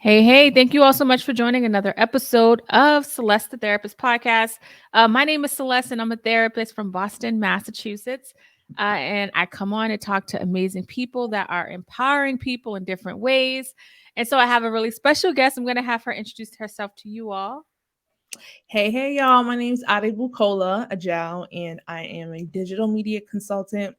Hey, thank you all so much for joining another episode of Celeste the Therapist podcast. My name is Celeste, and I'm a therapist from Boston, Massachusetts. And I come on and talk to amazing people that are empowering people in different ways. And so I have a really special guest. I'm going to have her introduce herself to you all. Hey, y'all. My name's Adebukola, Ajao, and I am a digital media consultant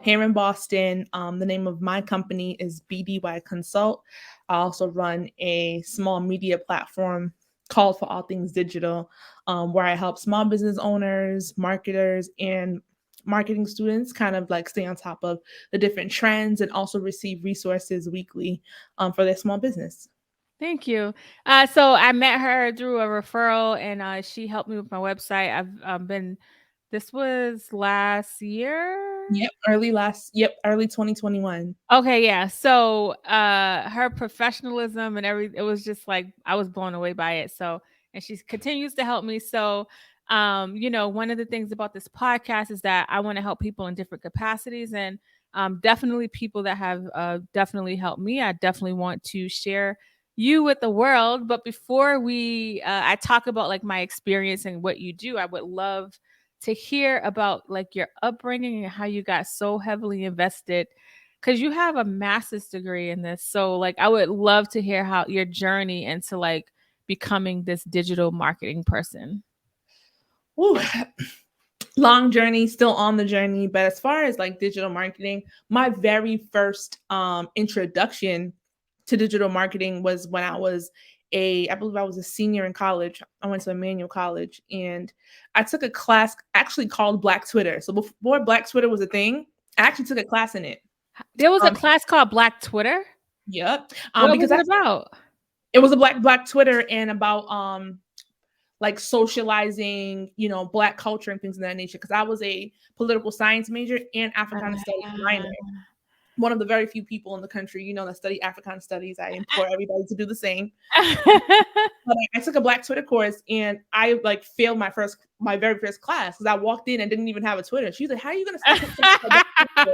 here in Boston. The name of my company is BDY Consult. I also run a small media platform called For All Things Digital, where I help small business owners, marketers, and marketing students kind of like stay on top of the different trends and also receive resources weekly for their small business. Thank you. So I met her through a referral, and she helped me with my website. This was last year. Early 2021. Okay, yeah. So, her professionalism and it was just like I was blown away by it. So, and she continues to help me. So, one of the things about this podcast is that I want to help people in different capacities, and definitely people that have definitely helped me. I definitely want to share you with the world. But before I talk about like my experience and what you do, I would love to hear about like your upbringing and how you got so heavily invested because you have a master's degree in this. So like I would love to hear how your journey into like becoming this digital marketing person. Woo. Long journey, still on the journey. But as far as like digital marketing, my very first introduction to digital marketing was when I believe I was a senior in college. I went to Emmanuel College and I took a class actually called Black Twitter. So before Black Twitter was a thing, I actually took a class in it. There was a Um, class called Black Twitter. yep. What was Because it about? it was a Black Twitter and about like socializing, Black culture and things of that nature. Because I was a political science major and Africana studies minor. Ah. One of the very few people in the country, that study Africana studies. I implore everybody to do the same. But I took a Black Twitter course and I like failed my very first class because I walked in and didn't even have a Twitter. She's like, "How are you gonna sign up for a Black Twitter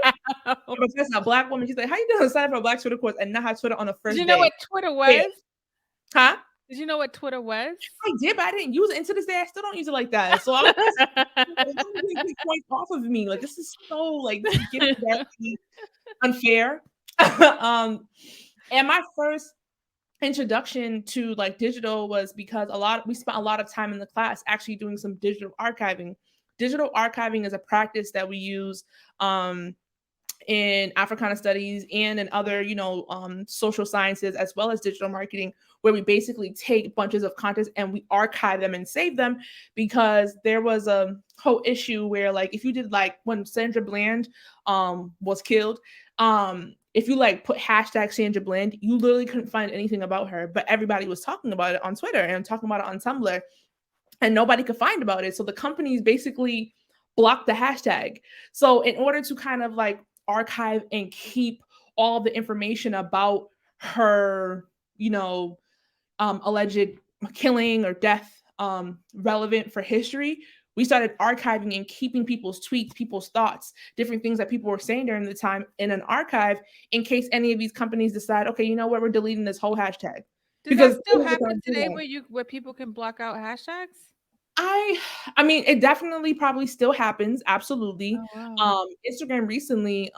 course?" Professor, a Black woman. She's like, "How you gonna sign up for a Black Twitter course and not have Twitter on the Did you first know day?" what Twitter Yeah. was? Huh? Did you know what Twitter was? I did, but I didn't use it. And to this day, I still don't use it like that. So I was like, take points off of me. Like this is getting very unfair. um, and my first introduction to like digital was because we spent a lot of time in the class actually doing some digital archiving. Digital archiving is a practice that we use in Africana studies and in other, social sciences, as well as digital marketing, where we basically take bunches of content and we archive them and save them. Because there was a whole issue where, like, if you did like when Sandra Bland was killed, if you like put hashtag Sandra Bland, you literally couldn't find anything about her, but everybody was talking about it on Twitter and talking about it on Tumblr, and nobody could find about it. So the companies basically blocked the hashtag. So in order to kind of like archive and keep all the information about her, alleged killing or death relevant for history, we started archiving and keeping people's tweets, people's thoughts, different things that people were saying during the time in an archive in case any of these companies decide, okay, you know what, we're deleting this whole hashtag. Does that Because still happen today where people can block out hashtags? I I mean, it definitely probably still happens, absolutely. Oh, wow. Instagram recently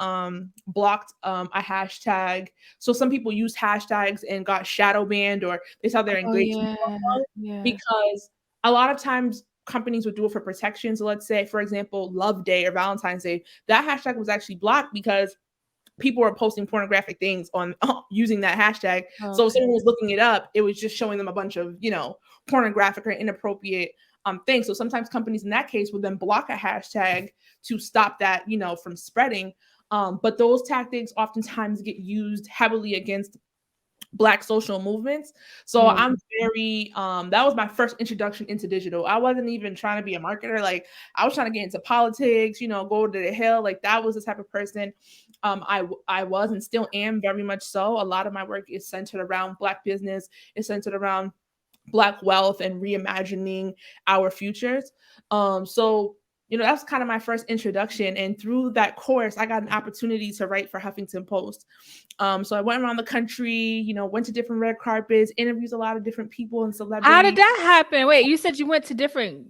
blocked a hashtag. So some people used hashtags and got shadow banned or they saw their Oh, engagement yeah. low Yeah. because a lot of times companies would do it for protection. So let's say, for example, Love Day or Valentine's Day, that hashtag was actually blocked because people were posting pornographic things on using that hashtag. So if Okay. someone was looking it up, it was just showing them a bunch of, pornographic or inappropriate things. So sometimes companies in that case would then block a hashtag to stop that, from spreading. But those tactics oftentimes get used heavily against Black social movements. So Yeah. I'm very that was my first introduction into digital. I wasn't even trying to be a marketer. Like I was trying to get into politics, go to the hill. Like that was the type of person I was and still am very much so. A lot of my work is centered around Black business, is centered around Black wealth and reimagining our futures. So that was kind of my first introduction. And through that course, I got an opportunity to write for Huffington Post. So I went around the country, went to different red carpets, interviews a lot of different people and How did celebrities. that happen? Wait, you said you went to different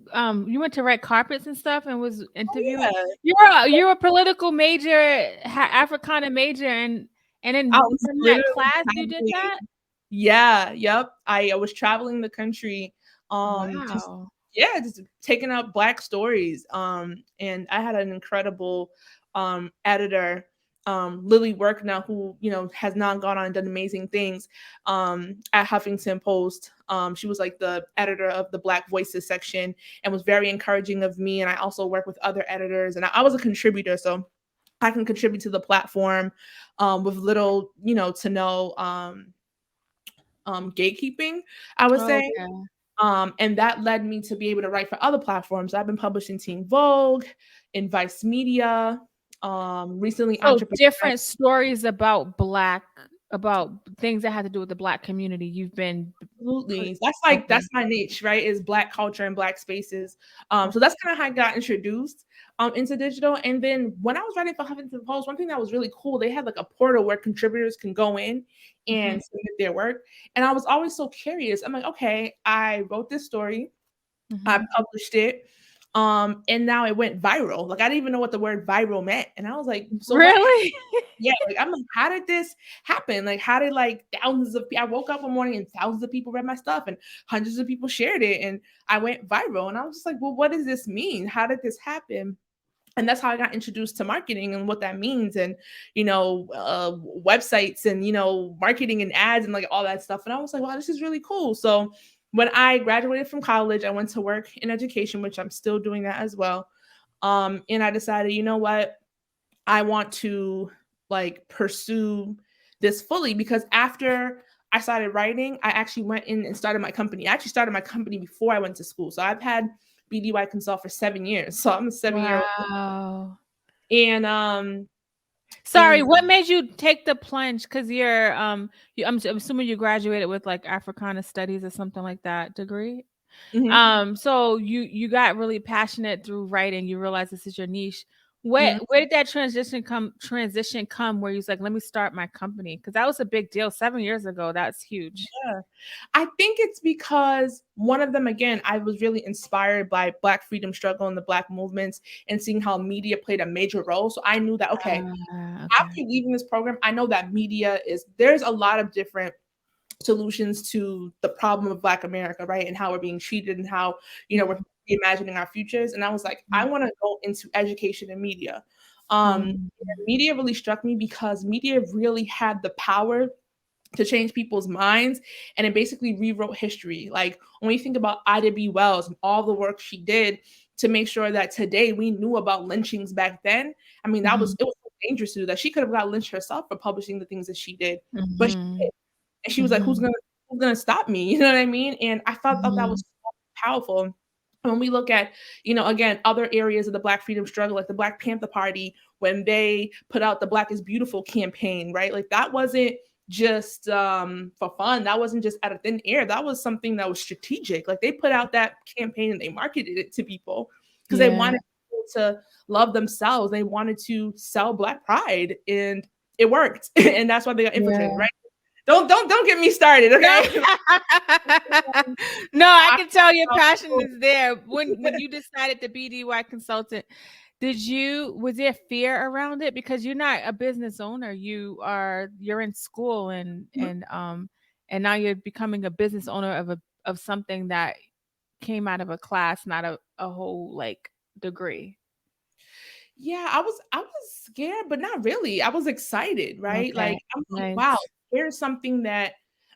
you went to red carpets and stuff and was Oh, interviewing. yeah. You're a political major, Africana major, and I then was from that literally class you did traveling. that? Yeah, yep. I was traveling the country, just Wow. yeah, just taking up Black stories. And I had an incredible editor, Lily Work now, who has now gone on and done amazing things at Huffington Post. She was like the editor of the Black Voices section and was very encouraging of me. And I also work with other editors, and I was a contributor, so I can contribute to the platform with little, to no gatekeeping, I would say. Okay. And that led me to be able to write for other platforms. I've been published in Teen Vogue, in Vice Media, recently So Entrepreneur. different stories about things that had to do with the Black community you've been put. Absolutely. Okay. That's my niche, right? Is Black culture and Black spaces. So Okay. that's kind of how I got introduced into digital. And then when I was writing for Huffington Post, one thing that was really cool, they had like a portal where contributors can go in Mhm. and submit their work. And I was always so curious. I'm like, okay, I wrote this story, I Mhm. published it, and now it went viral. Like I didn't even know what the word viral meant. And I was like, so what Really? yeah, like, I'm like, how did this happen? Like, how did like thousands of I woke up one morning and thousands of people read my stuff and hundreds of people shared it and I went viral. And I was just like, well, what does this mean? How did this happen? And that's how I got introduced to marketing and what that means, and websites and marketing and ads and like all that stuff. And I was like, wow, this is really cool. So when I graduated from college, I went to work in education, which I'm still doing that as well. And I decided, you know what, I want to like pursue this fully, because after I started writing, I actually went in and started my company. I actually started my company before I went to school. So I've had BDY Consult for 7 years. So I'm a 7 year old. Wow. And Sorry, and what made you take the plunge? Because I'm assuming you graduated with like Africana Studies or something like that degree. mhm, So you got really passionate through writing. You realized this is your niche. mhm. Where did that transition come where you was like, let me start my company? Because that was a big deal 7 years ago. That's huge. Yeah. I think it's because one of them, again, I was really inspired by Black freedom struggle and the Black movements and seeing how media played a major role. So I knew that, okay, Okay. after leaving this program, I know that there's a lot of different solutions to the problem of Black America, right? And how we're being treated and how, we're Mhm. reimagining our futures. And I was like, I Mhm. want to go into education and media. Mhm. Media really struck me because media really had the power to change people's minds, and it basically rewrote history. Like when you think about Ida B. Wells and all the work she did to make sure that today we knew about lynchings back then. I mean, Mhm. it was so dangerous to do that. She could have got lynched herself for publishing the things that she did, but she Mhm. did. And she was like, Mhm. who's gonna stop me? You know what I mean? And I thought that was Mhm. so powerful. When we look at, again, other areas of the Black freedom struggle, like the Black Panther Party, when they put out the Black is Beautiful campaign, right? Like that wasn't just for fun. That wasn't just out of thin air. That was something that was strategic. Like they put out that campaign and they marketed it to people because they Yeah. wanted people to love themselves. They wanted to sell Black pride, and it worked. And that's why they got infiltrated, Yeah. right? Don't get me started, No. okay? No, I I- can tell your passion is there. When you decided to be DY consultant, was there fear around it? Because you're not a business owner. You're in school and now you're becoming a business owner of something that came out of a class, not a whole like degree. Yeah, I was scared, but not really. I was excited, right? Okay. Like I'm like, wow, Nice. here's something that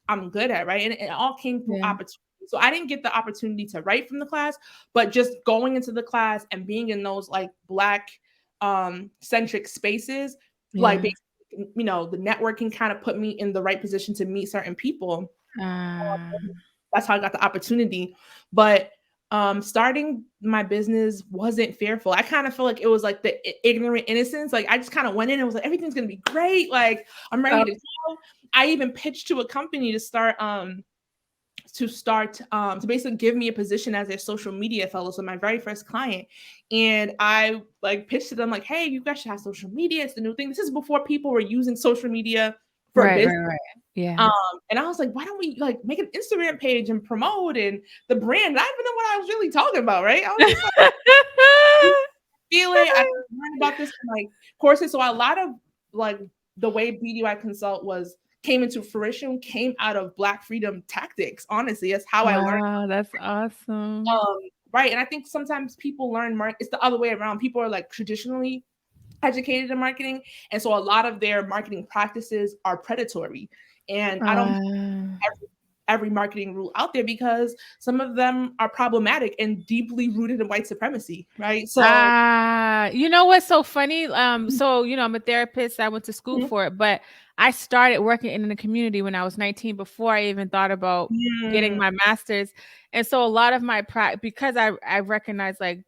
I'm good at, right? And it all came through Yeah. opportunity. So I didn't get the opportunity to write from the class, but just going into the class and being in those like Black centric spaces, like Yeah. basically, the networking kind of put me in the right position to meet certain people. Uh, That's how I got the opportunity. But starting my business wasn't fearful. I kind of feel like it was like the ignorant innocence. Like I just kind of went in and was like, everything's gonna be great. Like I'm ready oh, to go. I even pitched to a company to start to start to basically give me a position as their social media fellow. So my very first client. And I like pitched to them like, hey, you guys should have social media. It's the new thing. This is before people were using social media for Right, business. right, right. Yeah. Um, and I was like, why don't we like make an Instagram page and promote and the brand? I didn't even know what I was really talking about, right? I was just like, feel it. I learned about this in like courses. So a lot of like the way BDI consult was came into fruition came out of Black freedom tactics. Honestly, that's how I learned. Wow, that's awesome. Right. And I think sometimes people learn it's the other way around. People are like traditionally educated in marketing. And so a lot of their marketing practices are predatory. And I don't every marketing rule out there because some of them are problematic and deeply rooted in white supremacy, right? So you know what's so funny? So I'm a therapist. I went to school for it, but I started working in the community when I was 19 before I even thought about getting my master's. And so a lot of my because I recognize like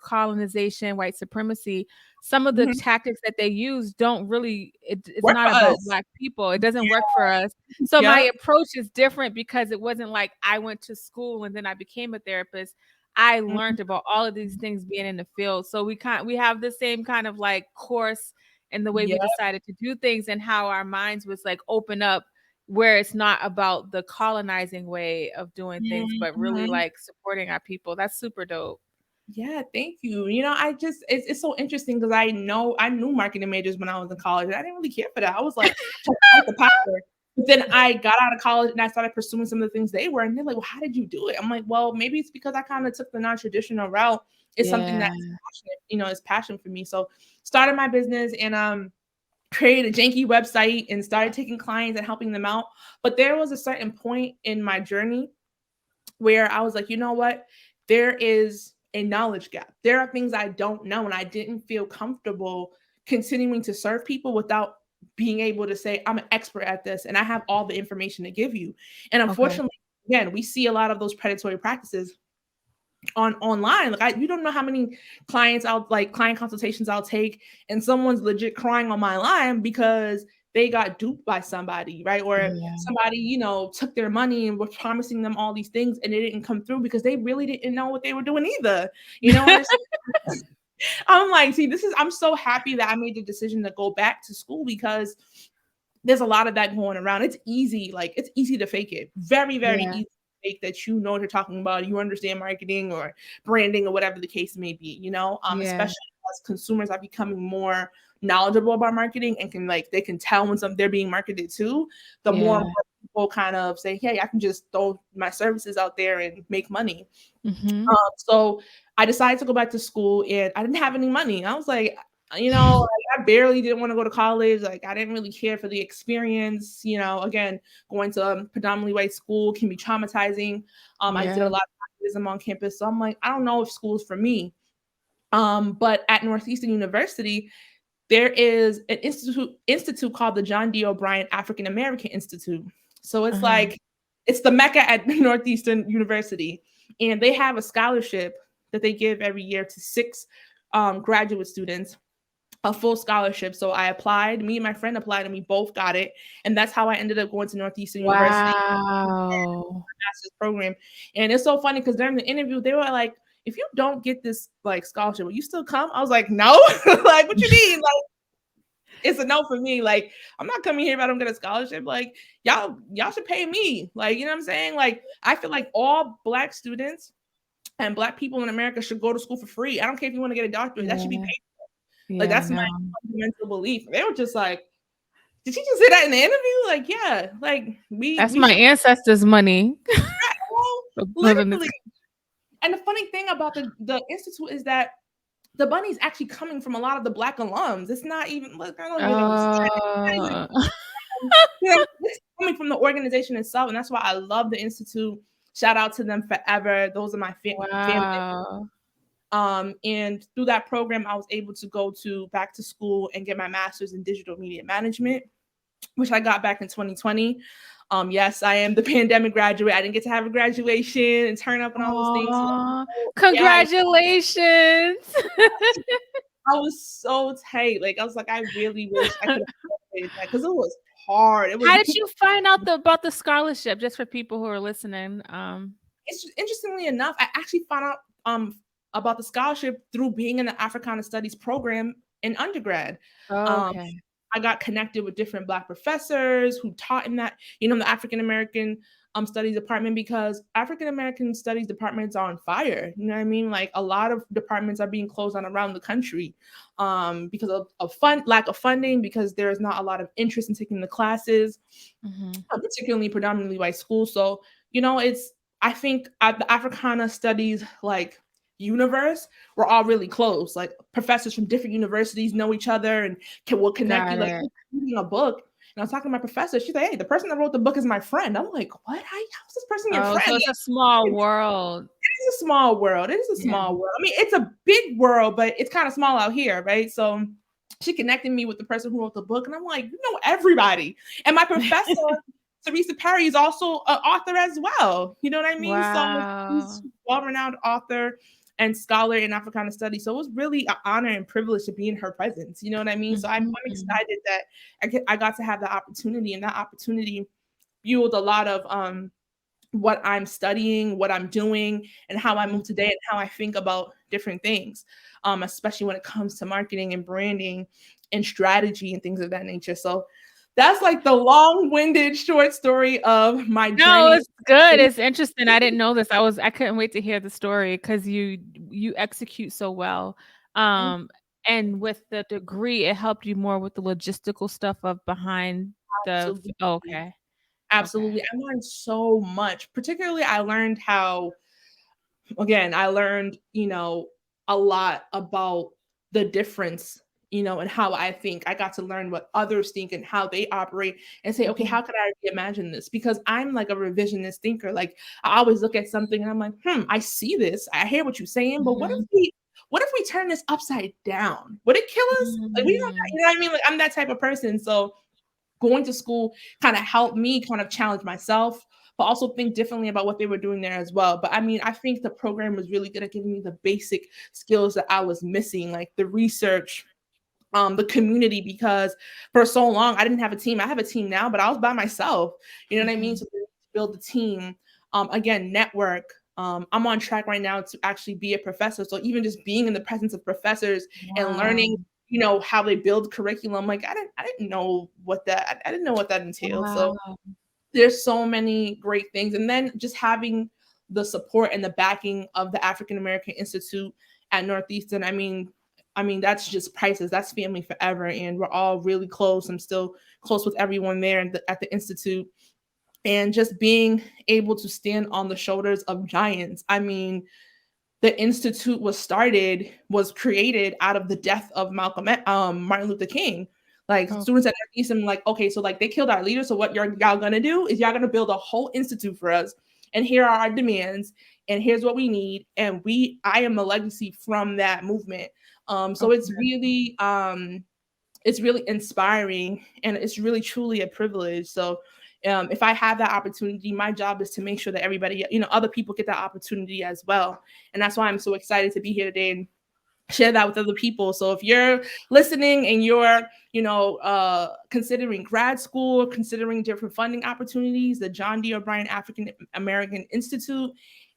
colonization, white supremacy, some of the tactics that they use don't really it's work not for about us. Black people. It doesn't work for us. So my approach is different because it wasn't like I went to school and then I became a therapist. I learned about all of these things being in the field. So we have the same kind of like course and the way we decided to do things and how our minds was like open up where it's not about the colonizing way of doing things, but really like supporting our people. That's super dope. Yeah, thank you. You know, it's so interesting because I knew marketing majors when I was in college and I didn't really care for that. I was like, just fight the power. But then I got out of college and I started pursuing some of the things they were. And they're like, well, how did you do it? I'm like, well, maybe it's because I kind of took the non-traditional route. It's something that's passionate, is passion for me. So started my business and created a janky website and started taking clients and helping them out. But there was a certain point in my journey where I was like, you know what? There is a knowledge gap. There are things I don't know, and I didn't feel comfortable continuing to serve people without being able to say, I'm an expert at this and I have all the information to give you. And unfortunately, again, we see a lot of those predatory practices online. Like you don't know how many client consultations I'll take and someone's legit crying on my line because they got duped by somebody, right? Or somebody, took their money and was promising them all these things and it didn't come through because they really didn't know what they were doing either. And I'm like, see, I'm so happy that I made the decision to go back to school because there's a lot of that going around. It's easy to fake it. Very, very easy that you know what you're talking about, you understand marketing or branding or whatever the case may be, especially as consumers are becoming more knowledgeable about marketing and they can tell when they're being marketed to, the more people kind of say, hey, I can just throw my services out there and make money. So I decided to go back to school and I didn't have any money. I was like, I barely didn't want to go to college. Like, I didn't really care for the experience. Again, going to a predominantly white school can be traumatizing. I did a lot of activism on campus. So I'm like, I don't know if school's for me. But at Northeastern University, there is an institute called the John D. O'Brien African American Institute. So it's like, it's the Mecca at Northeastern University. And they have a scholarship that they give every year to 6 graduate students, a full scholarship. So I applied, me and my friend applied, and we both got it. And that's how I ended up going to Northeastern University master's program. And it's so funny because during the interview, they were like, if you don't get this like scholarship, will you still come? I was like, no. Like, what you mean? Like, it's a no for me. Like, I'm not coming here if I don't get a scholarship. Like, y'all should pay me. Like, you know what I'm saying? Like, I feel like all Black students and Black people in America should go to school for free. I don't care if you want to get a doctorate. That should be paid for. Like, that's my fundamental belief. They were just like, did she just say that in the interview? Like, yeah. Like, That's my ancestors' money. Literally. And the funny thing about the institute is that the money is actually coming from a lot of the Black alums. It's not even like it's coming from the organization itself, and that's why I love the institute. Shout out to them forever. Those are my family. And through that program, I was able to go back to school and get my master's in digital media management, which I got back in 2020. Yes, I am the pandemic graduate. I didn't get to have a graduation and turn up and all those things. So, congratulations. I was so tight. Like, I was like, I really wish I could have graduated that because it was hard. It was How did you find out about the scholarship? Just for people who are listening. it's just, interestingly enough, I actually found out about the scholarship through being in the Africana Studies program in undergrad. Um, Okay. I got connected with different Black professors who taught in that, the African American studies department, because African American studies departments are on fire. You know what I mean? Like a lot of departments are being closed on around the country because of lack of funding, because there is not a lot of interest in taking the classes, Mm-hmm. particularly predominantly white schools. So, it's I think at the Africana studies like universe, we're all really close. Like professors from different universities know each other and will connect you. Got Like it. reading a book, and I was talking to my professor. She's like, "Hey, the person that wrote the book is my friend." I'm like, "What? How's this person your Oh, friend?" so it's a small world. It is a small world. It is a Yeah. small world. I mean, it's a big world, but it's kind of small out here, right? So she connected me with the person who wrote the book, and I'm like, everybody. And my professor, Teresa Perry, is also an author as well. You know what I mean? So she's Wow. a well-renowned author and scholar in Africana studies. So it was really an honor and privilege to be in her presence. You know what I mean? So I'm Mhm. excited that I got to have the opportunity, and that opportunity fueled a lot of what I'm studying, what I'm doing, and how I Mhm. move today, and how I think about different things, especially when it comes to marketing and branding and strategy and things of that nature. So that's like the long-winded short story of my No, journey. it's good. It's interesting. I didn't know this. I couldn't wait to hear the story because you execute so well. Thank Um, and with the degree, it helped you more with the logistical stuff of behind the. Absolutely. Okay. Okay. Absolutely. I learned so much. Particularly, I learned how again, I learned, a lot about the difference, and how I think. I got to learn what others think and how they operate and say, okay, Mhm. how could I reimagine this? Because I'm like a revisionist thinker. Like I always look at something and I'm like, I see this. I hear what you're saying, but Mhm. what if we turn this upside down? Would it kill us? Like we don't, Mm. you know what I mean? Like I'm that type of person. So going to school kind of helped me kind of challenge myself, but also think differently about what they were doing there as well. But I mean, I think the program was really good at giving me the basic skills that I was missing, like the research, the community, because for so long I didn't have a team. I have a team now, but I was by myself. You know what I mean? Mhm. So to build the team, again, network. I'm on track right now to actually be a professor. So even just being in the presence of professors and Wow. learning, how they build curriculum, like I didn't know what that I didn't know what that entailed. So Wow. there's so many great things. And then just having the support and the backing of the African American Institute at Northeastern, I mean that's just priceless. That's family forever, and we're all really close. I'm still close with everyone there at the institute, and just being able to stand on the shoulders of giants. I mean, the institute was created out of the death of Martin Luther King. Like Oh, students at Northeastern, like, okay, so like they killed our leader. So what y'all gonna do is y'all gonna build a whole institute for us, and here are our demands, and here's what we need, and I am a legacy from that movement. So okay. it's really inspiring, and it's really truly a privilege. So if I have that opportunity, my job is to make sure that everybody, other people get that opportunity as well. And that's why I'm so excited to be here today and share that with other people. So if you're listening and you're, considering grad school, considering different funding opportunities, the John D. O'Brien African American Institute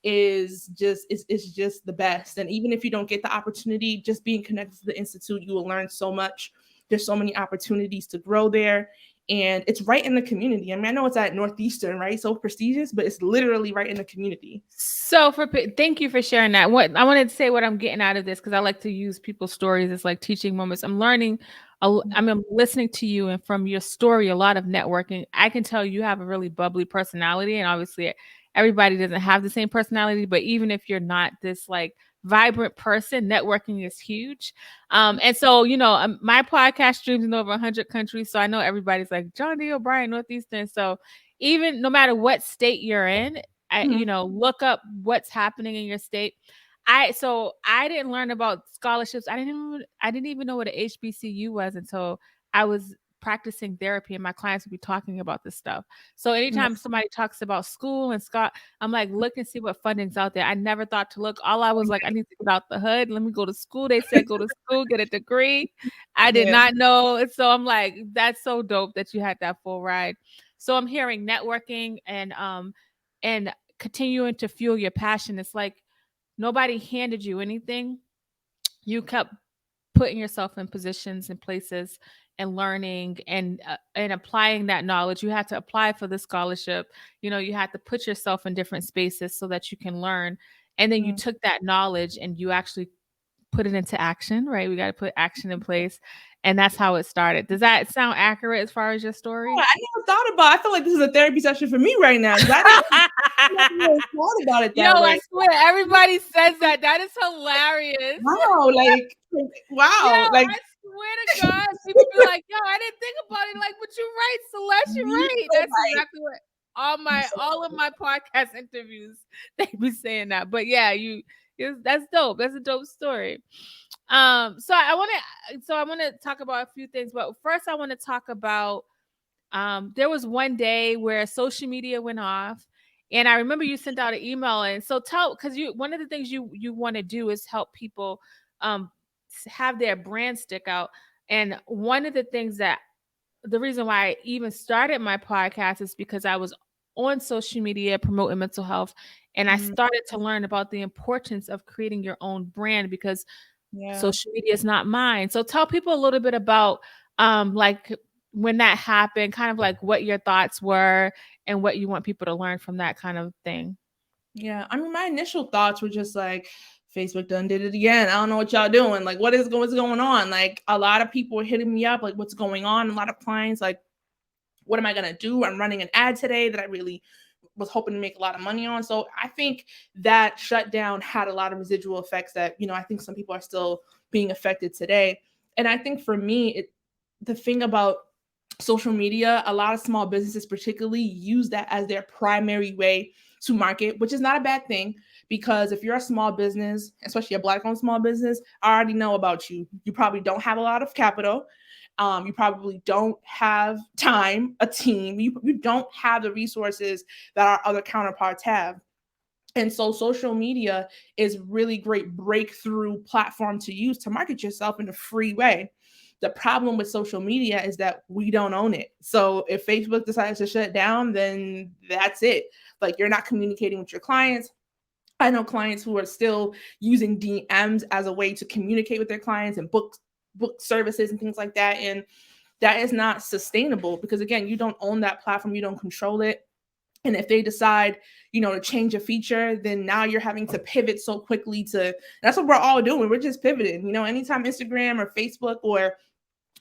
is just the best. And even if you don't get the opportunity, just being connected to the institute, you will learn so much. There's so many opportunities to grow there. And it's right in the community. I mean, I know it's at Northeastern, right? So prestigious, but it's literally right in the community. So thank you for sharing that. What I wanted to say, what I'm getting out of this, because I like to use people's stories as like teaching moments. I'm learning. I'm listening to you, and from your story, a lot of networking. I can tell you have a really bubbly personality, and obviously, everybody doesn't have the same personality. But even if you're not this like vibrant person, networking is huge. And so my podcast streams in over 100 countries, so I know everybody's like John D. O'Brien, Northeastern. So even no matter what state you're in, Mhm. look up what's happening in your state. I didn't learn about scholarships. I didn't even know what an HBCU was until I was practicing therapy, and my clients would be talking about this stuff. So anytime somebody talks about school and Scott, I'm like, look and see what funding's out there. I never thought to look. All I was like, I need to get out the hood. Let me go to school. They said go to school, get a degree. I did not know. And so I'm like, that's so dope that you had that full ride. So I'm hearing networking and continuing to fuel your passion. It's like nobody handed you anything. You kept putting yourself in positions and places and learning and applying that knowledge. You had to apply for the scholarship. You know, you had to put yourself in different spaces so that you can learn. And then you took that knowledge and you actually put it into action, right? We got to put action in place. And that's how it started. Does that sound accurate as far as your story? I never thought about it. I feel like this is a therapy session for me right now. I didn't thought about it that way. I swear, everybody says that. That is hilarious. Wow, wow. I swear to God, people be like, yo, I didn't think about it. Like, but you're right, Celeste, you're right. That's exactly what all of my podcast interviews, they be saying that. But yeah, that's dope. That's a dope story. So I want to talk about a few things, but first I want to talk about there was one day where social media went off, and I remember you sent out an email, and so because one of the things you want to do is help people have their brand stick out. And one of the things that the reason why I even started my podcast is because I was on social media promoting mental health, and I started to learn about the importance of creating your own brand because social media is not mine. So tell people a little bit about like when that happened, kind of like what your thoughts were and what you want people to learn from that kind of thing. Yeah, I mean, my initial thoughts were just like, Facebook done did it again. I don't know what y'all doing. Like, what's going on? Like, a lot of people were hitting me up, like, what's going on? A lot of clients, like, what am I gonna do? I'm running an ad today that I really was hoping to make a lot of money on. So I think that shutdown had a lot of residual effects that, I think some people are still being affected today. And I think for me, the thing about social media, a lot of small businesses particularly use that as their primary way to market, which is not a bad thing, because if you're a small business, especially a Black-owned small business, I already know about you. You probably don't have a lot of capital. You probably don't have time, a team. You don't have the resources that our other counterparts have. And so social media is really great breakthrough platform to use to market yourself in a free way. The problem with social media is that we don't own it. So if Facebook decides to shut down, then that's it. Like, you're not communicating with your clients. I know clients who are still using DMs as a way to communicate with their clients and book services and things like that. And that is not sustainable because, again, you don't own that platform. You don't control it. And if they decide, to change a feature, then now you're having to pivot so quickly that's what we're all doing. We're just pivoting. Anytime Instagram or Facebook or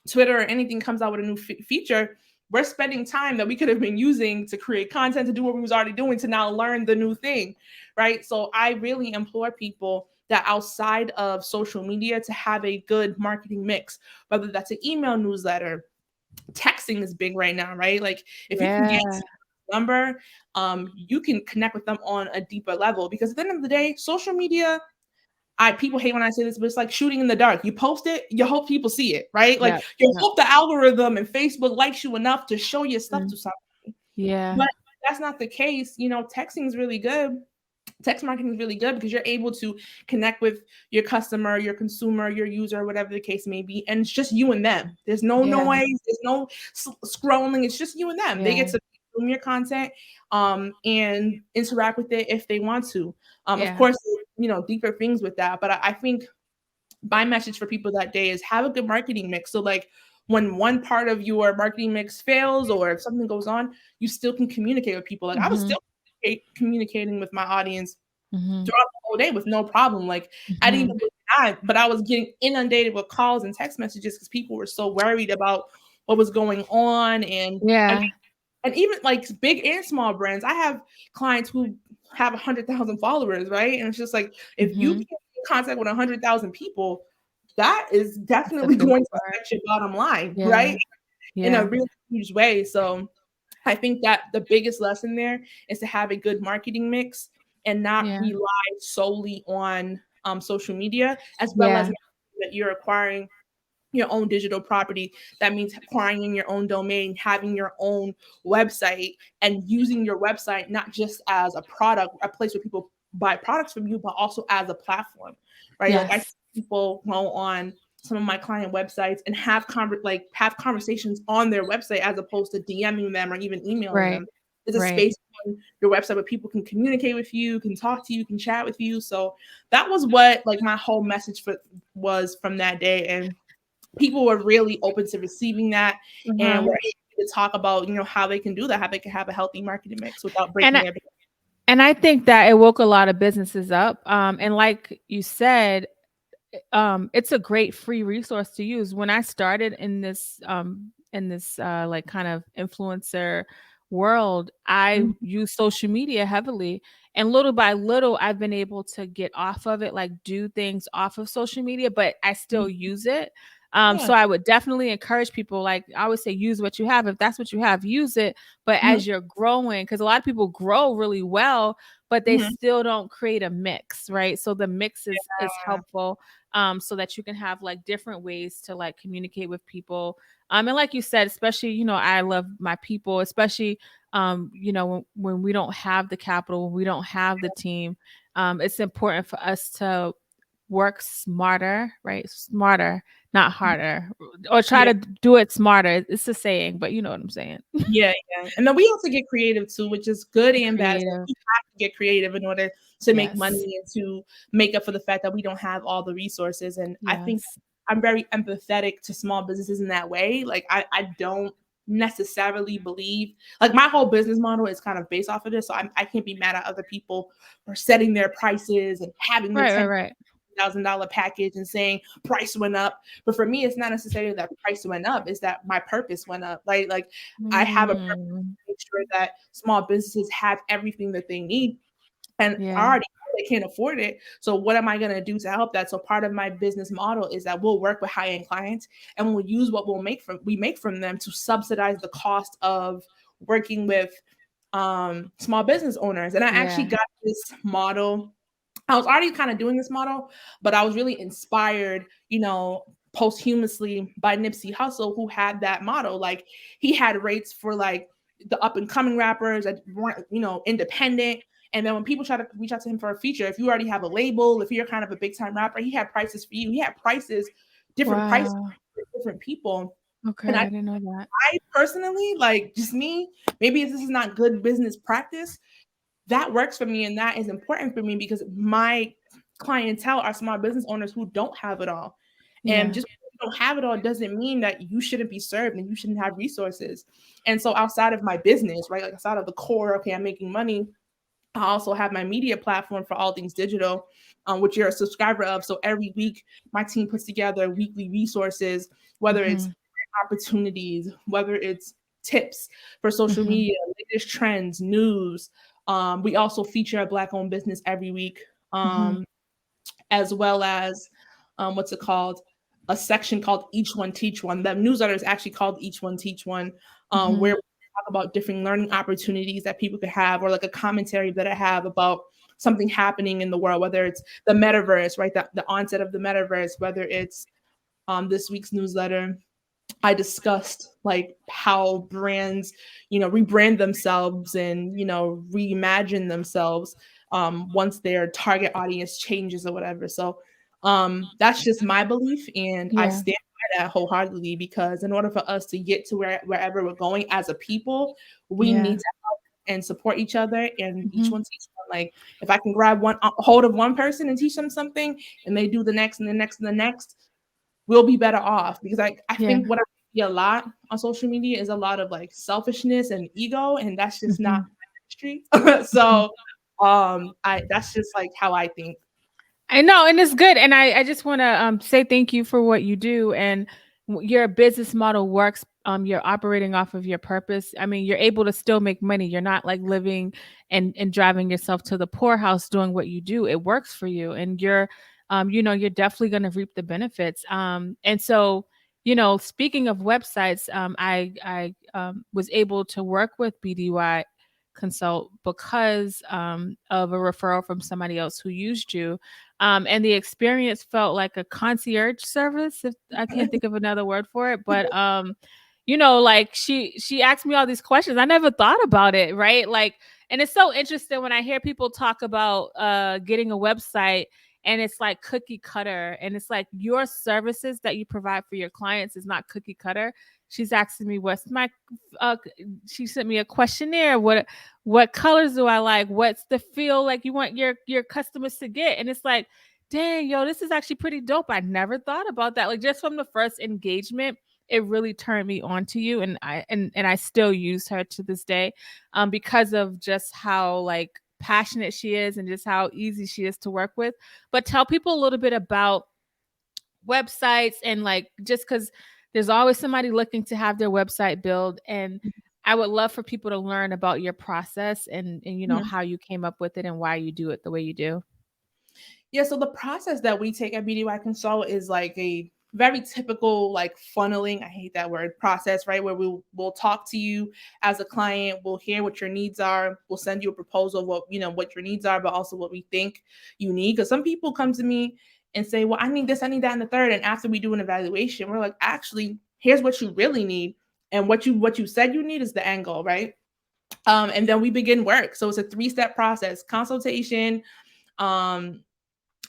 Twitter or anything comes out with a new feature, we're spending time that we could have been using to create content, to do what we was already doing, to now learn the new thing, right? So I really implore people that outside of social media to have a good marketing mix, whether that's an email newsletter, texting is big right now, right? Like, if you can get number, you can connect with them on a deeper level, because at the end of the day, social media, people hate when I say this, but it's like shooting in the dark. You post it, you hope people see it, right? Like, you hope the algorithm and Facebook likes you enough to show your stuff to somebody. Yeah. But that's not the case. Texting is really good. Text marketing is really good because you're able to connect with your customer, your consumer, your user, whatever the case may be. And it's just you and them. There's no noise. There's no scrolling. It's just you and them. They get to consume your content and interact with it if they want to. Of course, deeper things with that. But I think my message for people that day is have a good marketing mix. So, like, when one part of your marketing mix fails or if something goes on, you still can communicate with people. Like, I was still communicating with my audience throughout the whole day with no problem. Like, I didn't even but I was getting inundated with calls and text messages because people were so worried about what was going on. And even like big and small brands, I have clients who have 100,000 followers, right? And it's just like, if you can get in contact with 100,000 people, that is definitely going to affect your bottom line, right? In a really huge way. So I think that the biggest lesson there is to have a good marketing mix and not rely solely on social media, as well as that you're acquiring your own digital property. That means acquiring your own domain, having your own website, and using your website not just as a product, a place where people buy products from you, but also as a platform, right? Like I see Yes. people go on some of my client websites and have have conversations on their website as opposed to DMing them or even emailing Right. them. It's a Right. space on your website where people can communicate with you, can talk to you, can chat with you. So that was what like my whole message for was from that day. And people were really open to receiving that, and Uh-huh. were able to talk about how they can do that, how they can have a healthy marketing mix without And breaking I, their. and I think that it woke a lot of businesses up. And like you said, it's a great free resource to use. When I started in this like kind of influencer world, I Mhm. use social media heavily, and little by little I've been able to get off of it, like do things off of social media, but I still use it. Yeah. So I would definitely encourage people, like I always say, use what you have. If that's what you have, use it. But Mhm. as you're growing, because a lot of people grow really well, but they Mhm. still don't create a mix, right? So the mix is helpful, so that you can have like different ways to like communicate with people. And like you said, especially, I love my people, especially, when we don't have the capital, we don't have the team. It's important for us to work smarter, right? Smarter, not harder, or try Yeah. to do it smarter. It's a saying, but you know what I'm saying. Yeah, yeah. And then we also get creative too, which is good and bad. So Creative. we have to get creative in order to make Yes. money and to make up for the fact that we don't have all the resources. And I think Yes. I'm very empathetic to small businesses in that way. Like I don't necessarily believe like my whole business model is kind of based off of this. So I can't be mad at other people for setting their prices and having the Right, right, $10,000 right. package and saying price went up. But for me, it's not necessarily that price went up, it's that my purpose went up. Like I have a purpose Mm, to make sure that small businesses have everything that they need. And I yeah. already know they can't afford it. So what am I going to do to help that? So part of my business model is that we'll work with high-end clients and we'll use what we make from them to subsidize the cost of working with small business owners. And I actually Yeah. got this model. I was already kind of doing this model, but I was really inspired, posthumously by Nipsey Hussle, who had that model. Like he had rates for like the up and coming rappers that weren't, independent. And then when people try to reach out to him for a feature, if you already have a label, if you're kind of a big time rapper, he had prices for you. He had prices, different prices Wow. for different people. Okay, And I didn't know that. I personally, like just me, maybe if this is not good business practice, that works for me and that is important for me because my clientele are small business owners who don't have it all. And Yeah. just because you don't have it all doesn't mean that you shouldn't be served and you shouldn't have resources. And so outside of my business, right, like outside of the core, okay, I'm making money, I also have my media platform for all things digital, which you're a subscriber of. So every week, my team puts together weekly resources, whether it's Mhm. opportunities, whether it's tips for social Mhm. media, latest trends, news. We also feature a Black-owned business every week, Mhm. as well as what's it called? A section called Each One Teach One. That newsletter is actually called Each One Teach One, where Mhm. we talk about different learning opportunities that people could have, or like a commentary that I have about something happening in the world, whether it's the metaverse, right? The onset of the metaverse, whether it's this week's newsletter. I discussed like how brands, rebrand themselves and, reimagine themselves once their target audience changes or whatever. So that's just my belief. And I Yeah. stand by that wholeheartedly because in order for us to get to wherever we're going as a people, we need Yeah. to help and support each other and each Mhm. one teach one. Like if I can grab one hold of one person and teach them something and they do the next and the next and the next, we'll be better off because I Yeah. think what I see a lot on social media is a lot of like selfishness and ego, and that's just not Mhm. my industry. Mhm. So I that's just like how I think. I know, and it's good. And I just want to say thank you for what you do. And your business model works. You're operating off of your purpose. I mean, you're able to still make money. You're not like living and driving yourself to the poorhouse doing what you do. It works for you, and you're definitely going to reap the benefits. And so, speaking of websites, I was able to work with BDY consult because of a referral from somebody else who used you. And the experience felt like a concierge service, if I can't think of another word for it. But like she asked me all these questions. I never thought about it, right? Like, and it's so interesting when I hear people talk about getting a website and it's like cookie cutter, and it's like your services that you provide for your clients is not cookie cutter. She's asking me what's my uh she sent me a questionnaire. What colors do I like? What's the feel like you want your customers to get? And it's like, dang, yo, this is actually pretty dope. I never thought about that. Like, just from the first engagement, it really turned me on to you, and I still use her to this day, because of just how like passionate she is and just how easy she is to work with. But tell people a little bit about websites, and like, just because there's always somebody looking to have their website built, and I would love for people to learn about your process, and Mhm. how you came up with it and why you do it the way you do. Yeah, so the process that we take at BDY Consult is like a very typical like funneling, I hate that word, process, right? Where we'll talk to you as a client, we'll hear what your needs are, we'll send you a proposal of what your needs are, but also what we think you need. Because some people come to me and say, well, I need this, I need that, and the third. And after we do an evaluation, we're like, actually, here's what you really need. And what you said you need is the end goal, right? And then we begin work. So it's a 3-step process: consultation, um,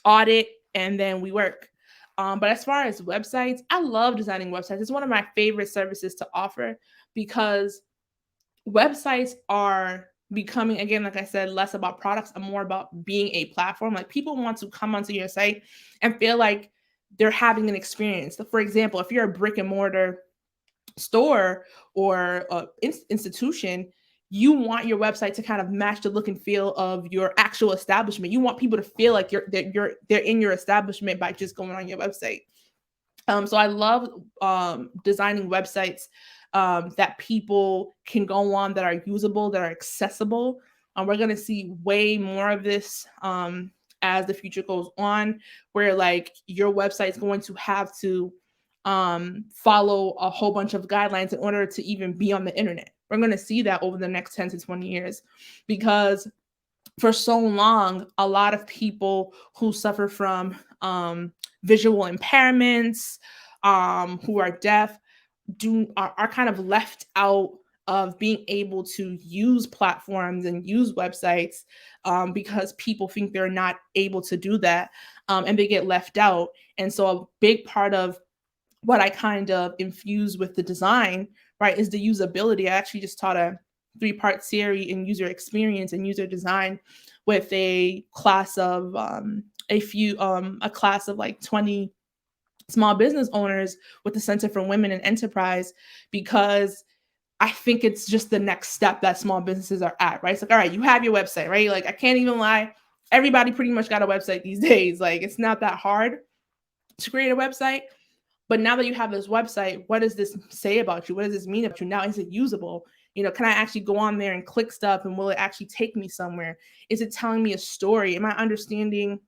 audit, and then we work. But as far as websites, I love designing websites. It's one of my favorite services to offer because websites are becoming, again, like I said, less about products and more about being a platform. Like, people want to come onto your site and feel like they're having an experience. So for example, if you're a brick and mortar store or institution, you want your website to kind of match the look and feel of your actual establishment. You want people to feel like they're in your establishment by just going on your website. So I love designing websites that people can go on, that are usable, that are accessible. We're going to see way more of this as the future goes on, where like your website is going to have to follow a whole bunch of guidelines in order to even be on the internet. We're going to see that over the next 10 to 20 years, because for so long, a lot of people who suffer from visual impairments, who are deaf, are kind of left out of being able to use platforms and use websites, because people think they're not able to do that, and they get left out. And so a big part of what I kind of infuse with the design, right, is the usability. I actually just taught a 3-part series in user experience and user design with a class of a class of like 20 small business owners with the Center for Women in Enterprise, because I think it's just the next step that small businesses are at, right? It's like, all right, you have your website, right? Like, I can't even lie, everybody pretty much got a website these days. Like, it's not that hard to create a website. But now that you have this website, what does this say about you? What does this mean about you? Now, is it usable? Can I actually go on there and click stuff, and will it actually take me somewhere? Is it telling me a story? Am I understanding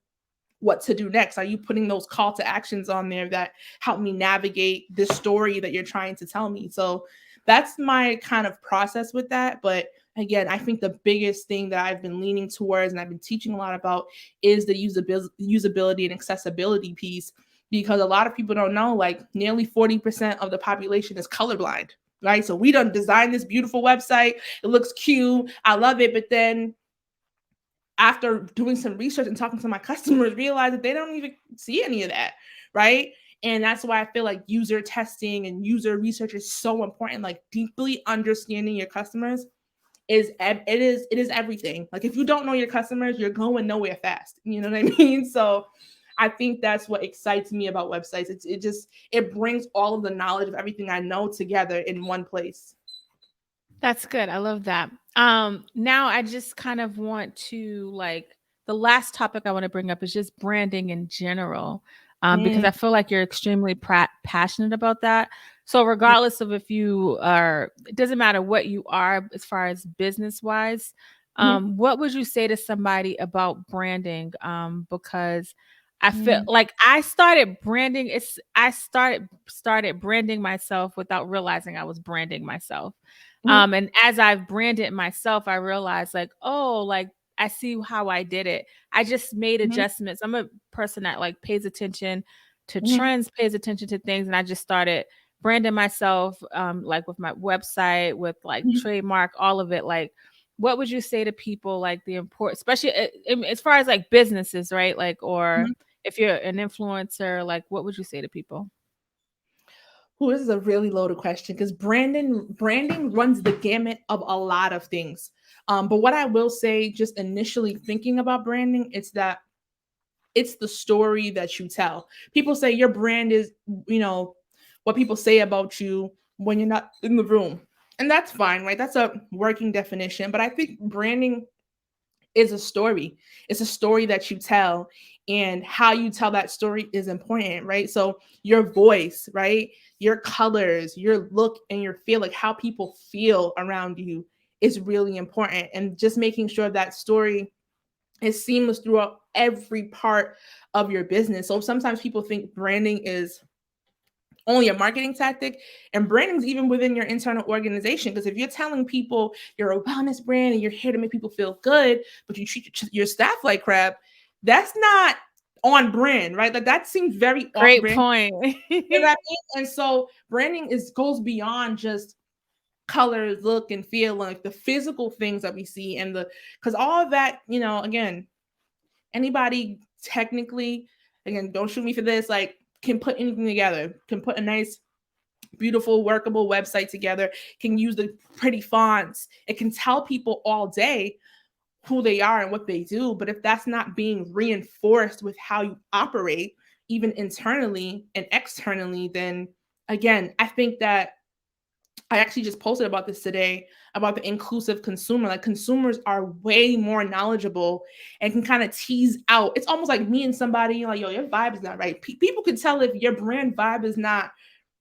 what to do next? Are you putting those call to actions on there that help me navigate this story that you're trying to tell me? So that's my kind of process with that. But again, I think the biggest thing that I've been leaning towards and I've been teaching a lot about is the usability and accessibility piece, because a lot of people don't know, like, nearly 40% of the population is colorblind, right? So we done designed this beautiful website. It looks cute. I love it. But then after doing some research and talking to my customers, realize that they don't even see any of that, right? And that's why I feel like user testing and user research is so important. Like, deeply understanding your customers it is everything. Like, if you don't know your customers, you're going nowhere fast. You know what I mean? So I think that's what excites me about websites. It brings all of the knowledge of everything I know together in one place. That's good. I love that. Now I just kind of want to like, the last topic I want to bring up is just branding in general. Because Mm, I feel like you're extremely passionate about that. So regardless of if you are, it doesn't matter what you are as far as business wise. mhm, What would you say to somebody about branding? Because I feel mm, like I started branding. I started branding myself without realizing I was branding myself. Mhm, And as I've branded myself, I realized like, oh, like I see how I did it. I just made mhm, adjustments. I'm a person that like pays attention to mhm, trends, pays attention to things, and I just started branding myself, like with my website, with like mhm, trademark, all of it. Like, what would you say to people like the import, especially as far as like businesses, right? Like, or mhm. if you're an influencer, like, what would you say to people? Ooh, this is a really loaded question because branding runs the gamut of a lot of things. But what I will say, just initially thinking about branding, it's that it's the story that you tell. People say your brand is, you know, what people say about you when you're not in the room. And that's fine, right? That's a working definition. But I think branding is a story. It's a story that you tell, and how you tell that story is important, right? So your voice, right? Your colors, your look and your feel, like how people feel around you is really important. And just making sure that story is seamless throughout every part of your business. So sometimes people think branding is only a marketing tactic, and branding's even within your internal organization, because if you're telling people you're a wellness brand and you're here to make people feel good, but you treat your staff like crap, that's not on brand, right? Like that seems very off Great brand. point. You know what I mean? And so branding is goes beyond just colors, look and feel, like the physical things that we see, and the because all of that, again, anybody technically, again, don't shoot me for this, like can put anything together, can put a nice, beautiful, workable website together, can use the pretty fonts. It can tell people all day who they are and what they do. But if that's not being reinforced with how you operate, even internally and externally, then again, I think that I actually just posted about this today about the inclusive consumer. Like consumers are way more knowledgeable and can kind of tease out. It's almost like me and somebody like, yo, your vibe is not right. People can tell if your brand vibe is not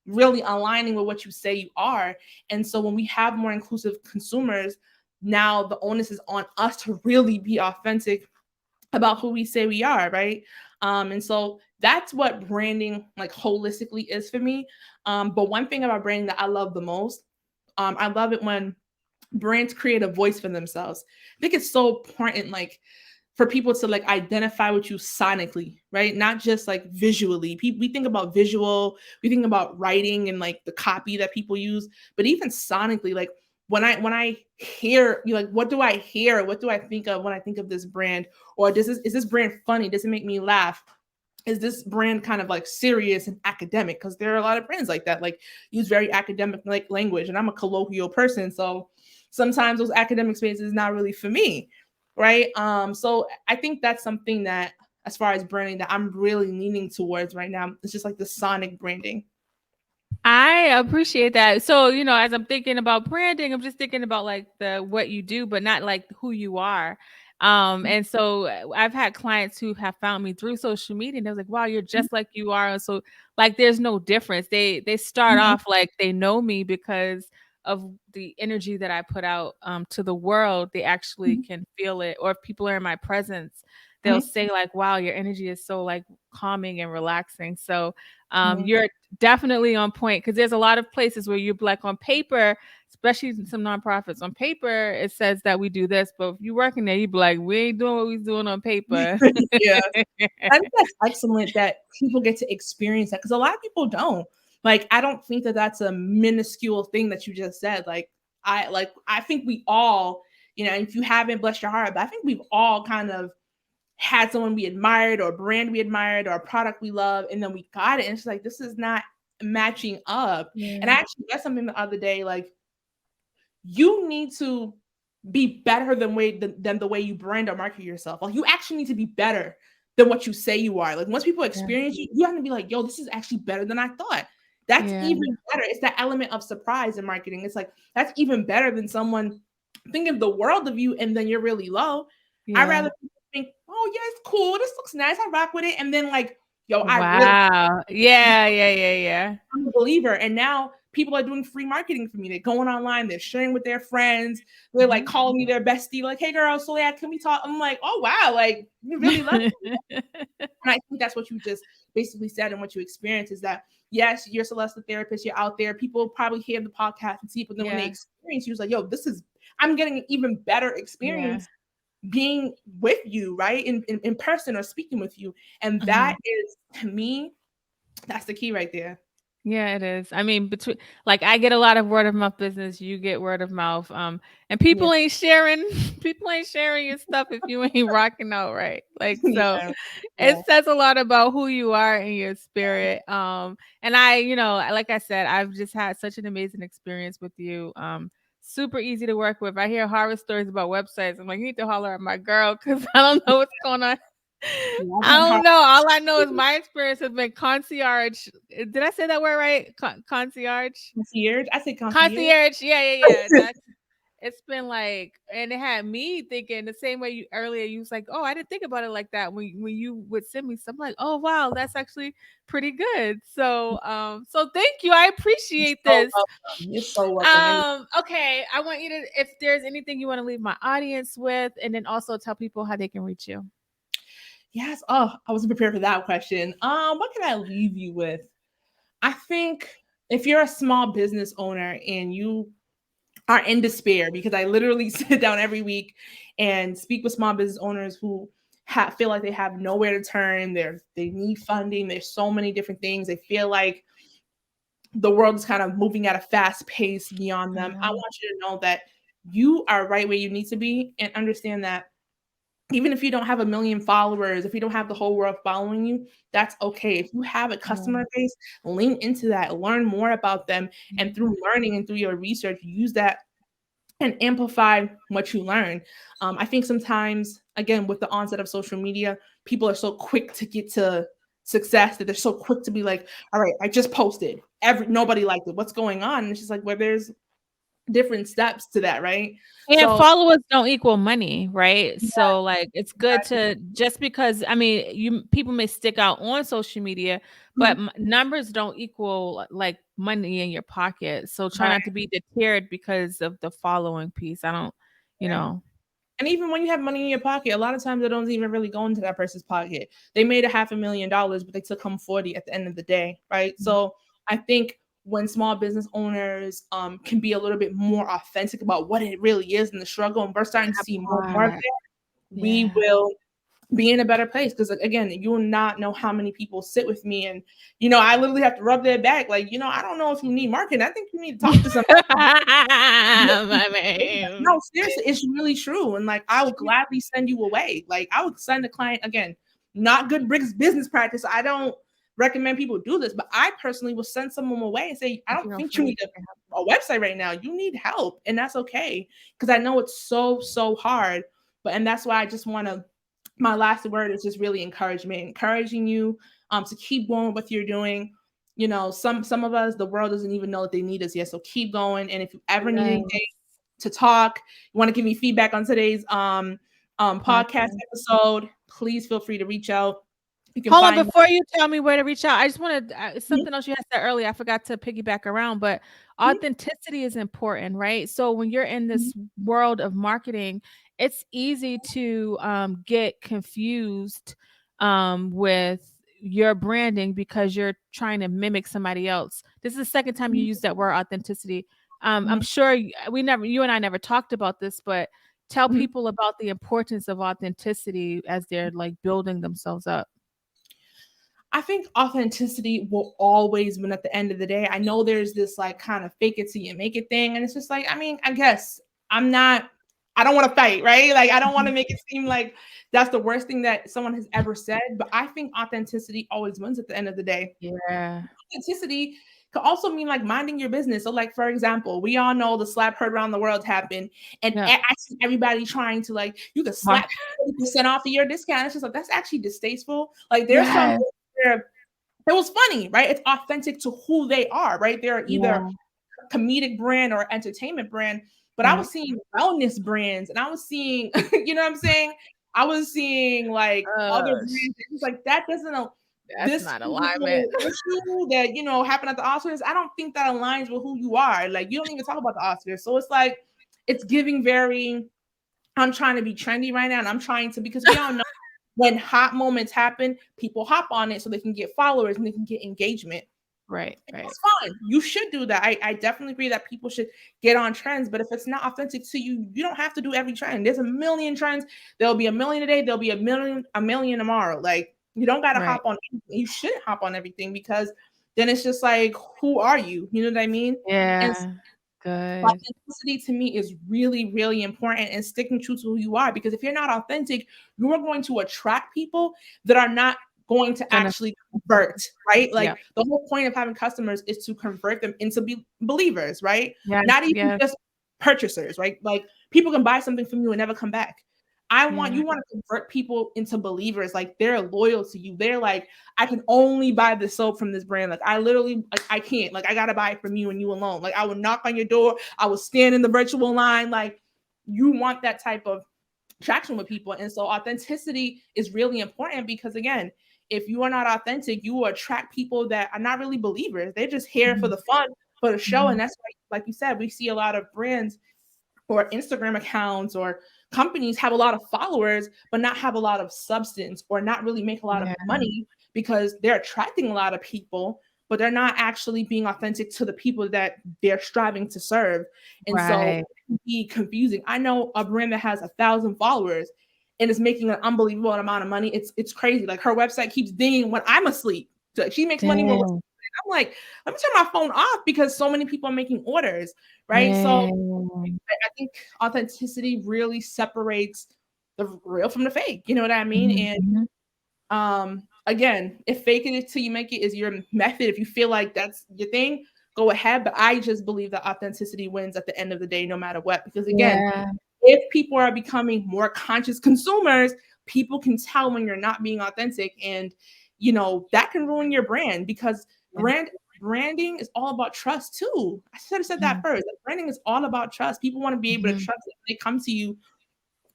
really aligning with what you say you are. And so when we have more inclusive consumers, now the onus is on us to really be authentic about who we say we are, right? And so that's what branding like holistically is for me. But one thing about branding that I love the most, I love it when brands create a voice for themselves. I think it's so important, like for people to like identify with you sonically, right? Not just like visually. We think about visual, we think about writing and like the copy that people use, but even sonically, like when I hear you, like what do I hear? What do I think of when I think of this brand? Or is this brand funny? Does it make me laugh? Is this brand kind of like serious and academic? Because there are a lot of brands like that, like use very academic like language. And I'm a colloquial person, so sometimes those academic spaces is not really for me, right? So I think that's something that, as far as branding, that I'm really leaning towards right now. It's just like the sonic branding. I appreciate that. So, as I'm thinking about branding, I'm just thinking about like the what you do, but not like who you are. And so I've had clients who have found me through social media and they're like, wow, you're just like you are. And so like there's no difference. They start Mhm, off like they know me because of the energy that I put out to the world. They actually mhm, can feel it. Or if people are in my presence, they'll mhm, say like, wow, your energy is so like calming and relaxing. So mhm. you're definitely on point because there's a lot of places where you're like on paper, especially some nonprofits. On paper, it says that we do this, but if you work in there, you be like, we ain't doing what we doing on paper. Yeah. I think that's excellent that people get to experience that, because a lot of people don't. Like, I don't think that that's a minuscule thing that you just said. I think we all, if you haven't, bless your heart, but I think we've all kind of had someone we admired, or a brand we admired, or a product we love, and then we got it, and it's like this is not matching up. And I Yeah. actually read something the other day, like you need to be better than the way you brand or market yourself. Like you actually need to be better than what you say you are. Like once people Yeah. experience you, you have to be like, yo, this is actually better than I thought. That's Yeah. even better. It's that element of surprise in marketing. It's like that's even better than someone thinking the world of you and then you're really low. I Yeah. rather people think, oh yeah, it's cool. This looks nice. I rock with it. And then like, yo, I really Wow. Yeah. Yeah. Yeah. Yeah. I'm a believer. And now people are doing free marketing for me. They're going online, they're sharing with their friends, they're like calling me their bestie, like, hey girl, so yeah, can we talk? I'm like, oh wow, like you really love me. And I think that's what you just basically said, and what you experience is that yes, you're Celeste the therapist, you're out there. People probably hear the podcast and see, but then when they Yeah. experience you, it's like, yo, I'm getting an even better Yeah. experience being with you, right? In person or speaking with you. And that Mhm. is, to me, that's the key right there. Yeah, it is. I mean, between like I get a lot of word of mouth business, you get word of mouth. And Yeah. people ain't sharing people ain't sharing your stuff if you ain't rocking out right. Like so Yeah. it Yeah. says a lot about who you are in your spirit. And I, like I said, I've just had such an amazing experience with you. Super easy to work with. I hear horror stories about websites. I'm like, you need to holler at my girl because I don't know what's going on. Yeah, I've I had don't know. All I know is my experience has been concierge. Did I say that word right? Concierge? concierge. I say concierge. Concierge. Yeah, yeah, yeah. That's it's been like, and it had me thinking the same way you earlier. You was like, oh, I didn't think about it like that when you would send me something like, oh wow, that's actually pretty good. So thank you. I You're appreciate so this. welcome. You're so welcome. And Okay, I want you to, if there's anything you want to leave my audience with, and then also tell people how they can reach you. yes, oh, I wasn't prepared for that question. What can I leave you with? I think if you're a small business owner and you are in despair, because I literally sit down every week and speak with small business owners who feel like they have nowhere to turn. They need funding. There's so many different things. They feel like the world is kind of moving at a fast pace beyond I them. I know. want you to know that you are right where you need to be, and understand that even if you don't have a million followers, if you don't have the whole world following you, that's okay. If you have a Yeah. customer base, lean into that, learn more about them, and Mhm. through learning and through your research, use that and amplify what you learn. I think sometimes, again, with the onset of social media, people are so quick to get to success that they're so quick to be like, all right, I just posted. Nobody liked it. What's going on? And it's just like, where there's different steps to that, right? And So followers don't equal money, right? yeah, So, like, it's good exactly. to just because I mean, you people may stick out on social media, but Mhm. numbers don't equal like money in your pocket. So try Right. not to be deterred because of the following piece. I don't, you Yeah. know. And even when you have money in your pocket, a lot of times it don't even really go into that person's pocket. They made a $500,000, but they took home 40 at the end of the day, right? So I think when small business owners can be a little bit more authentic about what it really is in the struggle, and we're starting to That see more and more of part. that, we Yeah. will be in a better place. Because again, you will not know how many people sit with me, and I literally have to rub their back, like, I don't know if you need marketing. I think you need to talk to somebody. My man. No, seriously, it's really true. And like, I would gladly send you away. Like, I would send a client, again, not good business practice. I don't recommend people do this, but I personally will send someone away and say, I If don't you don't think feel you like need you can help. a website right now. You need help. And that's okay. Because I know it's so, so hard. And that's why I just want to, my last word is just really encouragement, encouraging you to keep going with what you're doing. Some of us, the world doesn't even know that they need us yet. So keep going. And if you ever need Yes. anything to talk, you want to give me feedback on today's podcast Podcast. episode, please feel free to reach out. You can Hold on, find me. before you tell me where to reach out, I just wanna Mhm, something else you had said earlier, I forgot to piggyback around, but mhm, authenticity is important, right? So when you're in mhm. this world of marketing, it's easy to, get confused, with your branding because you're trying to mimic somebody else. This is the second time you used that word authenticity. I'm Mhm, sure you and I never talked about this, but tell mhm. people about the importance of authenticity as they're, like, building themselves up. I think authenticity will always win at the end of the day. I know there's this like kind of fake it till you make it thing. And it's just like, I mean, I guess I don't want to fight, right? Like, I don't want to Mhm. make it seem like that's the worst thing that someone has ever said. But I think authenticity always wins at the end of the day. Yeah. Authenticity could also mean like minding your business. So, like, for example, we all know the slap heard around the world happened, and Yeah. I see everybody trying to like, you could Mark. slap 40% off of your discount. It's just like, that's actually distasteful. Like, there's some Yes. where it was funny, right? It's authentic to who they are, right? They're either Yeah. comedic brand or entertainment brand. But I Yeah. was seeing wellness brands, and I was seeing, you know what I'm saying? I was seeing like other Uh, sh brands. It was like that doesn't That's this not alignment. whole issue that, happened at the Oscars, I don't think that aligns with who you are. Like, you don't even talk about the Oscars. So it's like, it's giving very, I'm trying to be trendy right now. And I'm trying to, because we all know when hot moments happen, people hop on it so they can get followers and they can get engagement. Right. That's fine. You should do that. I definitely agree that people should get on trends, but if it's not authentic to you, you don't have to do every trend. There's a million trends. There'll be a million today. There'll be a million tomorrow. Like, you don't got to Right. hop on anything. You shouldn't hop on everything, because then it's just like, who are you? You know what I mean? And Yeah. Good. authenticity to me is really, really important, and sticking true to who you are. Because if you're not authentic, you are going to attract people that are not going to Gonna actually convert, right? Yeah. Like, the whole point of having customers is to convert them into believers, right? Yes, Not even yes, just purchasers, right? Like, people can buy something from you and never come back. yeah, You want to convert people into believers. Like, they're loyal to you. They're like, I can only buy the soap from this brand. Like, I literally, like, I can't. Like, I gotta buy it from you and you alone. Like, I would knock on your door. I would stand in the virtual line. Like, you want that type of traction with people. And so authenticity is really important, because again, if you are not authentic, you will attract people that are not really believers. They're just here for mhm, the fun, for the show. mhm, And that's why, like you said, we see a lot of brands or Instagram accounts or companies have a lot of followers, but not have a lot of substance, or not really make a lot of yeah, money, because they're attracting a lot of people, but they're not actually being authentic to the people that they're striving to serve. And so right, it can be confusing. I know a brand that has 1,000 followers and is making an unbelievable amount of money. It's crazy. Like, her website keeps dinging when I'm asleep. So she makes money when dang, I'm like, let me turn my phone off, because so many people are making orders, right? So dang, I think authenticity really separates the real from the fake. You know what I mean? mhm, And mhm, again, if faking it till you make it is your method, if you feel like that's your thing, go ahead. But I just believe that authenticity wins at the end of the day, no matter what. Because again, yeah, if people are becoming more conscious consumers, people can tell when you're not being authentic, and that can ruin your brand, because yeah, branding is all about trust too. I should have said that mhm, first. Like, branding is all about trust. People want to be able to mhm, trust that when they come to you,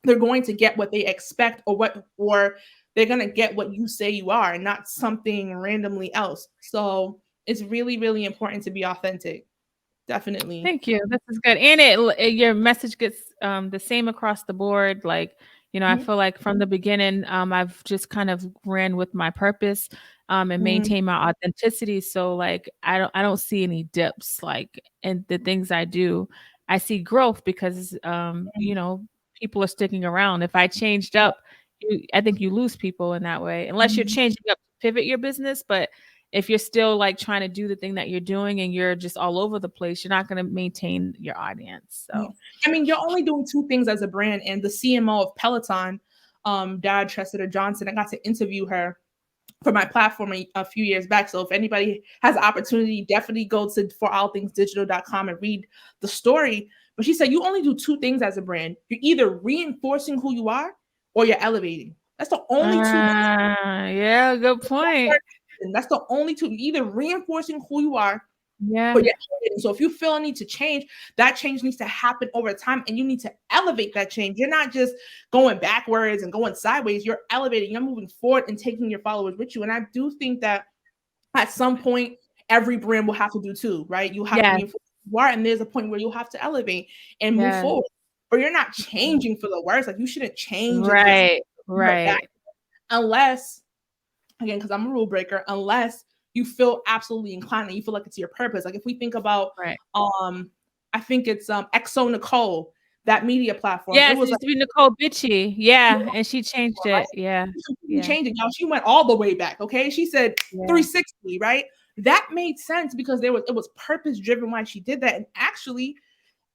they're going to get what they expect, or they're going to get what you say you are, and not something randomly else. So it's really, really important to be authentic. Definitely. Thank you. This is good, and your message gets, the same across the board, like, I Mhm. feel like from the beginning, I've just kind of ran with my purpose, and Mhm. maintain my authenticity, so, like, I don't see any dips, like, in the things I do. I see growth because, people are sticking around. If I changed up, I think you lose people in that way, unless you're Mhm. changing up to pivot your business, but if you're still like trying to do the thing that you're doing and you're just all over the place, you're not going to maintain your audience. Yeah. So, I mean, you're only doing two things as a brand. And the CMO of Peloton, Dad Tressida Johnson, I got to interview her for my platform a few years back. So if anybody has an opportunity, definitely go to forallthingsdigital.com and read the story. But she said you only do two things as a brand. You're either reinforcing who you are, or you're elevating. That's the only two. yeah, good point. That's the only two. You're either reinforcing who you are, Yeah, but yeah, so if you feel a need to change, that change needs to happen over time, and you need to elevate that change. You're not just going backwards and going sideways. You're elevating, you're moving forward and taking your followers with you. And I do think that at some point, every brand will have to do too, right? You have to yeah, reinforce who you are, and there's a point where you'll have to elevate and move yeah. forward. But you're not changing for the worse. Like, you shouldn't change and just Right, revert back, right, unless, again, because I'm a rule breaker, unless you feel absolutely inclined and you feel like it's your purpose. Like, if we think about right. I think it's Exo Nicole, that media platform. It Yes, it was like, used to be Nicole Bitchy. Yeah, and she changed right? it. Yeah, She completely yeah, changed it, y'all. She went all the way back. Okay. She said yeah, 360, right? That made sense, because it was purpose driven why she did that. And actually,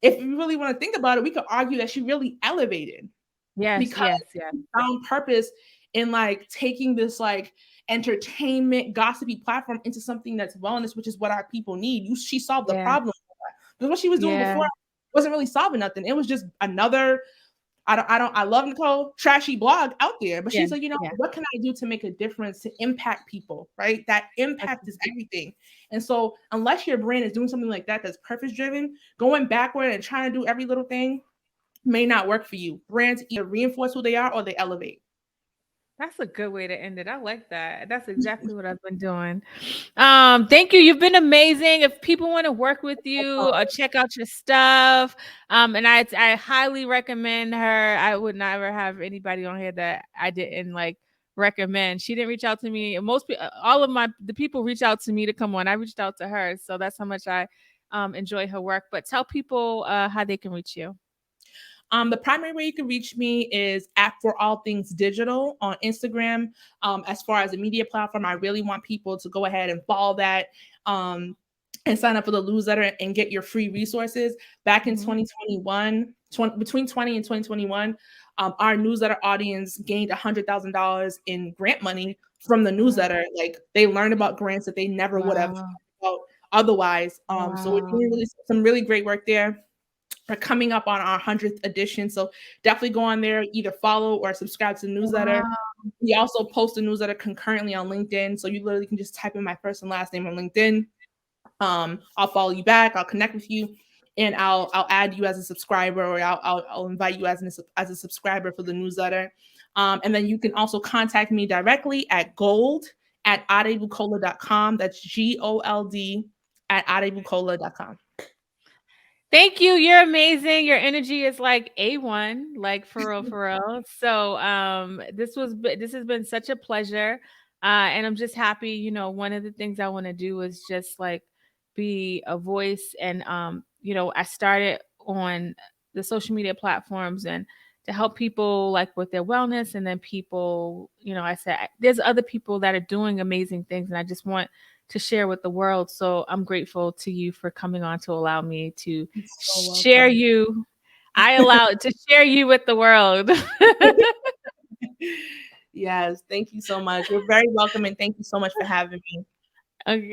if you really want to think about it, we could argue that she really elevated, yes, because yes, yes, she found purpose in, like, taking this, like, entertainment gossipy platform into something that's wellness, which is what our people need. She solved the yeah, problem, because what she was doing yeah, before wasn't really solving nothing. It was just another, I love Nicole, trashy blog out there. But yeah, she's like, yeah. what can I do to make a difference, to impact people, right? That That's impact is everything. And so unless your brand is doing something like that that's purpose driven, going backward and trying to do every little thing may not work for you. Brands either reinforce who they are or they elevate. That's a good way to end it. I like that. That's exactly what I've been doing. Thank you. You've been amazing. If people want to work with you or check out your stuff, and I highly recommend her. I would never have anybody on here that I didn't like recommend. She didn't reach out to me. Most people, all of the people reach out to me to come on. I reached out to her, so that's how much I enjoy her work. But tell people how they can reach you. The primary way you can reach me is at For All Things Digital on Instagram. As far as a media platform, I really want people to go ahead and follow that. And sign up for the newsletter and get your free resources. Back in Mhm. 2021, between 20 and 2021, our newsletter audience gained $100,000 in grant money from the Wow. newsletter. Like they learned about grants that they never would have Wow. about otherwise. So we're Wow. doing some really great work there. We're coming up on our 100th edition. So definitely go on there, either follow or subscribe to the newsletter. Wow. We also post a newsletter concurrently on LinkedIn. So you literally can just type in my first and last name on LinkedIn. I'll follow you back, I'll connect with you, and I'll add you as a subscriber, or I'll invite you as a subscriber for the newsletter. And then you can also contact me directly at gold@adebukola.com. That's GOLD@adebukola.com. Thank you. You're amazing. Your energy is like A1, like for real, for real. So, this has been such a pleasure. And I'm just happy, one of the things I want to do is just like be a voice. And, I started on the social media platforms and to help people like with their wellness. And then people, I said, there's other people that are doing amazing things. And I just want to share with the world. So I'm grateful to you for coming on to allow me to You're so share welcome. you. I allow to share you with the world. Yes, thank you so much. You're very welcome, and thank you so much for having me. Okay.